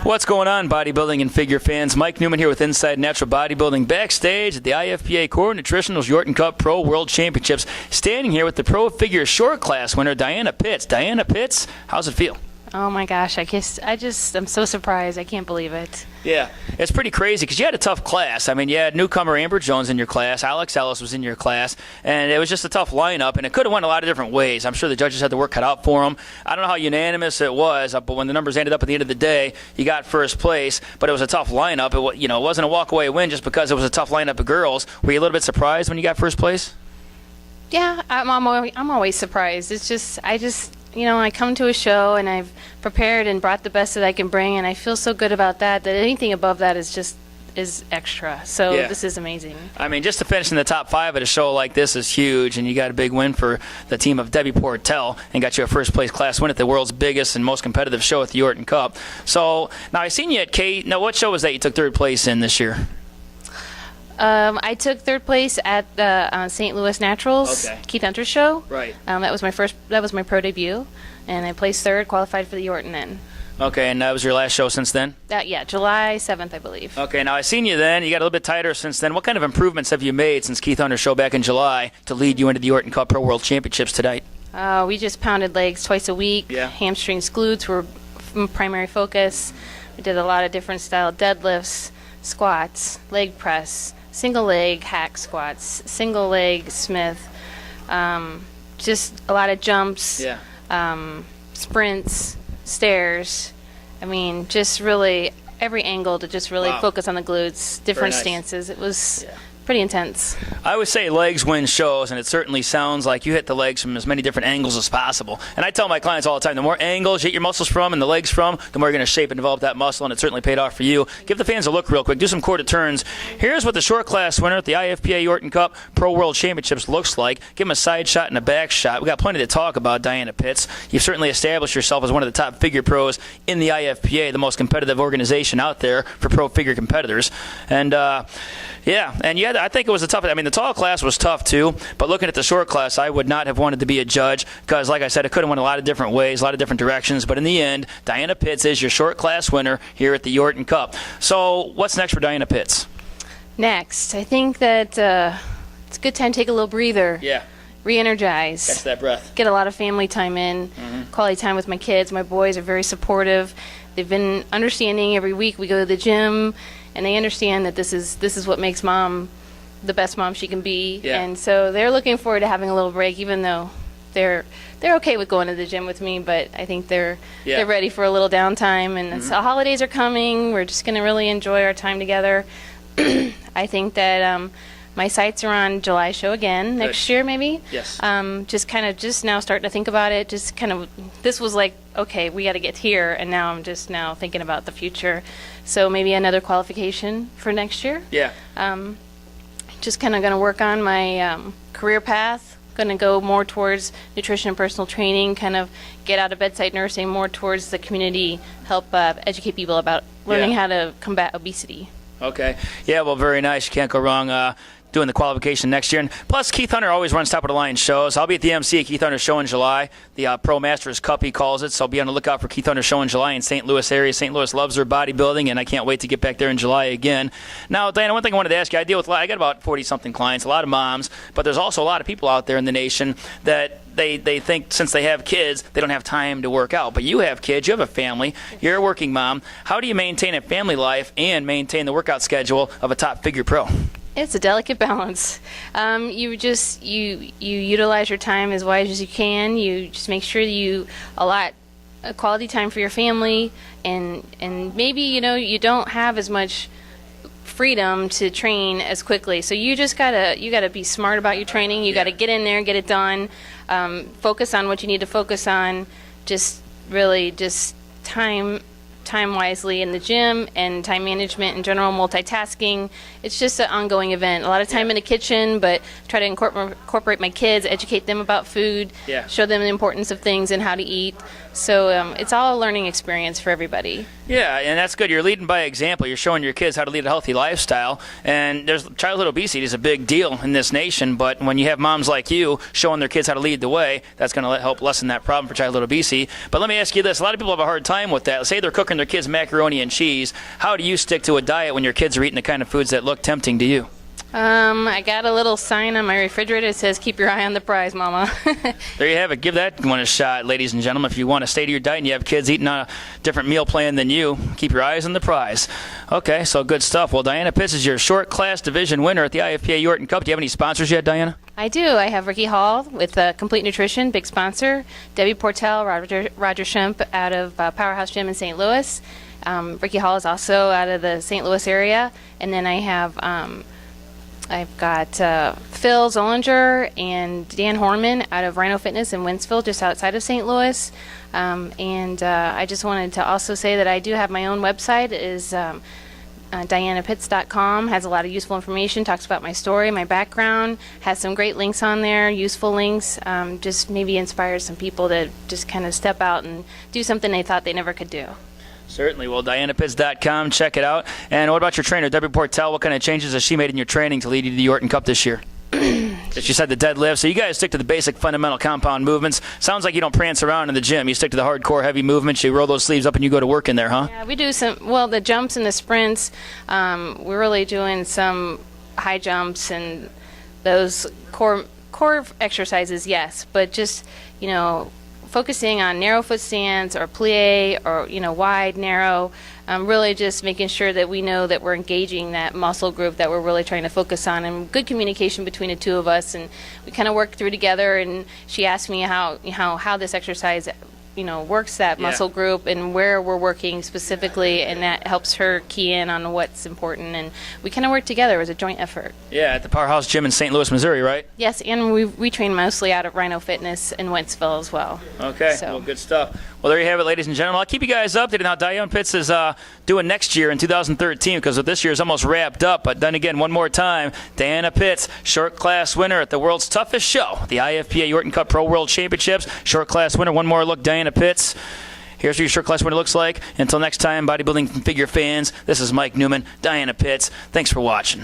What's going on, bodybuilding and figure fans? Mike Neumann here with Inside Natural Bodybuilding, backstage at the IFPA Core Nutritionals Yorton Cup Pro World Championships, standing here with the Pro Figure Short Class winner, Diana Pitts. Diana Pitts, how's it feel? Oh my gosh, I'm so surprised. I can't believe it. Yeah, it's pretty crazy because you had a tough class. I mean, you had newcomer Amber Jones in your class, Alex Ellis was in your class, and it was just a tough lineup, and it could have went a lot of different ways. I'm sure the judges had the work cut out for them. I don't know how unanimous it was, but when the numbers ended up at the end of the day, you got first place, but it was a tough lineup. It wasn't a walk-away win just because it was a tough lineup of girls. Were you a little bit surprised when you got first place? Yeah, I'm always surprised. It's just, I come to a show and I've prepared and brought the best that I can bring, and I feel so good about that anything above that is extra. So yeah. This is amazing. I mean, just to finish in the top 5 at a show like this is huge, and you got a big win for the team of Debbie Portel and got you a first place class win at the world's biggest and most competitive show at the Yorton Cup. So now I seen you at Kate. Now, what show was that you took third place in this year? I took third place at the St. Louis Naturals, okay. Keith Hunter's show. Right. That was my pro debut, and I placed third, qualified for the Yorton then. Okay, and that was your last show since then? Yeah, July 7th, I believe. Okay, now I seen you then. You got a little bit tighter since then. What kind of improvements have you made since Keith Hunter's show back in July to lead you into the Yorton Cup Pro World Championships tonight? We just pounded legs twice a week. Yeah. Hamstrings, glutes were primary focus. We did a lot of different style deadlifts, squats, leg press, single leg hack squats, single leg Smith, just a lot of jumps, sprints, stairs. I mean, just really every angle to just really focus on the glutes, different stances. It was pretty intense. I always say legs win shows, and it certainly sounds like you hit the legs from as many different angles as possible. And I tell my clients all the time, the more angles you hit your muscles from and the legs from, the more you're going to shape and develop that muscle, and it certainly paid off for you. Give the fans a look real quick. Do some quarter turns. Here's what the short class winner at the IFPA Yorton Cup Pro World Championships looks like. Give him a side shot and a back shot. We got plenty to talk about, Diana Pitts. You've certainly established yourself as one of the top figure pros in the IFPA, the most competitive organization out there for pro figure competitors. And I think it was the tall class was tough too, but looking at the short class, I would not have wanted to be a judge because, like I said, it could have went a lot of different ways, a lot of different directions, but in the end, Diana Pitts is your short class winner here at the Yorton Cup. So what's next for Diana Pitts? Next, I think that it's a good time to take a little breather. Yeah. Re-energize. Catch that breath. Get a lot of family time in, quality time with my kids. My boys are very supportive. They've been understanding. Every week we go to the gym, and they understand that this is what makes mom the best mom she can be. Yeah. And so they're looking forward to having a little break, even though they're okay with going to the gym with me, but I think they're ready for a little downtime. And the holidays are coming. We're just going to really enjoy our time together. I think that my sights are on July show again next year, maybe. Yes. Just now starting to think about it. This was like, okay, we got to get here, and now I'm just now thinking about the future. So maybe another qualification for next year. Yeah. Just kind of going to work on my career path. Going to go more towards nutrition and personal training. Kind of get out of bedside nursing, more towards the community. Help educate people about learning how to combat obesity. Okay. Yeah. Well, very nice. You can't go wrong. Doing the qualification next year. And plus, Keith Hunter always runs top of the line shows. I'll be at the MC at Keith Hunter's show in July, the Pro Masters Cup, he calls it. So I'll be on the lookout for Keith Hunter's show in July in St. Louis area. St. Louis loves their bodybuilding, and I can't wait to get back there in July again. Now, Diana, one thing I wanted to ask you, I got about 40-something clients, a lot of moms, but there's also a lot of people out there in the nation that they think since they have kids, they don't have time to work out. But you have kids, you have a family, you're a working mom. How do you maintain a family life and maintain the workout schedule of a top figure pro? It's a delicate balance. You utilize your time as wise as you can. You just make sure that you allot a quality time for your family, and maybe you don't have as much freedom to train as quickly. So you gotta be smart about your training. You gotta get in there and get it done. Focus on what you need to focus on. Just time wisely in the gym, and time management in general, multitasking. It's just an ongoing event. A lot of time in the kitchen, but try to incorporate my kids, educate them about food, show them the importance of things and how to eat. So it's all a learning experience for everybody. Yeah, and that's good. You're leading by example. You're showing your kids how to lead a healthy lifestyle. And childhood obesity is a big deal in this nation, but when you have moms like you showing their kids how to lead the way, that's going to help lessen that problem for childhood obesity. But let me ask you this. A lot of people have a hard time with that. Let's say they're cooking their kids macaroni and cheese. How do you stick to a diet when your kids are eating the kind of foods that look tempting to you? I got a little sign on my refrigerator that says, "Keep your eye on the prize, Mama." There you have it. Give that one a shot, ladies and gentlemen. If you want to stay to your diet and you have kids eating on a different meal plan than you, keep your eyes on the prize. Okay, so good stuff. Well, Diana Pitts is your short class division winner at the IFPA Yorton Cup. Do you have any sponsors yet, Diana? I do. I have Ricky Hall with Complete Nutrition, big sponsor. Debbie Portel, Roger Schemp out of Powerhouse Gym in St. Louis. Ricky Hall is also out of the St. Louis area. And then I have I've got Phil Zollinger and Dan Horman out of Rhino Fitness in Wentzville, just outside of St. Louis. I just wanted to also say that I do have my own website. It is DianaPitts.com. Has a lot of useful information, talks about my story, my background, has some great links on there, useful links, just maybe inspires some people to just kind of step out and do something they thought they never could do. Certainly. Well, DianaPitts.com, check it out. And what about your trainer, Debbie Portel? What kind of changes has she made in your training to lead you to the Yorton Cup this year? She said the deadlift. So you guys stick to the basic fundamental compound movements. Sounds like you don't prance around in the gym. You stick to the hardcore heavy movements. You roll those sleeves up and you go to work in there, huh? Yeah, we do the jumps and the sprints. We're really doing some high jumps and those core exercises, yes. But just, focusing on narrow foot stands or plie or, wide, narrow, really just making sure that we know that we're engaging that muscle group that we're really trying to focus on, and good communication between the two of us. And we kind of worked through together, and she asked me how this exercise works that muscle group and where we're working specifically, and that helps her key in on what's important. And we kind of work together. It was a joint effort. Yeah, at the Powerhouse Gym in St. Louis, Missouri, right? Yes, and we train mostly out of Rhino Fitness in Wentzville as well. Okay, well, good stuff. Well, there you have it, ladies and gentlemen. I'll keep you guys updated on how Diana Pitts is doing next year in 2013, because this year is almost wrapped up. But then again, one more time, Diana Pitts, short class winner at the world's toughest show, the IFPA Yorton Cup Pro World Championships. Short class winner. One more look, Diana Pitts. Here's what your short class winner looks like. Until next time, bodybuilding figure fans, this is Mike Neumann, Diana Pitts. Thanks for watching.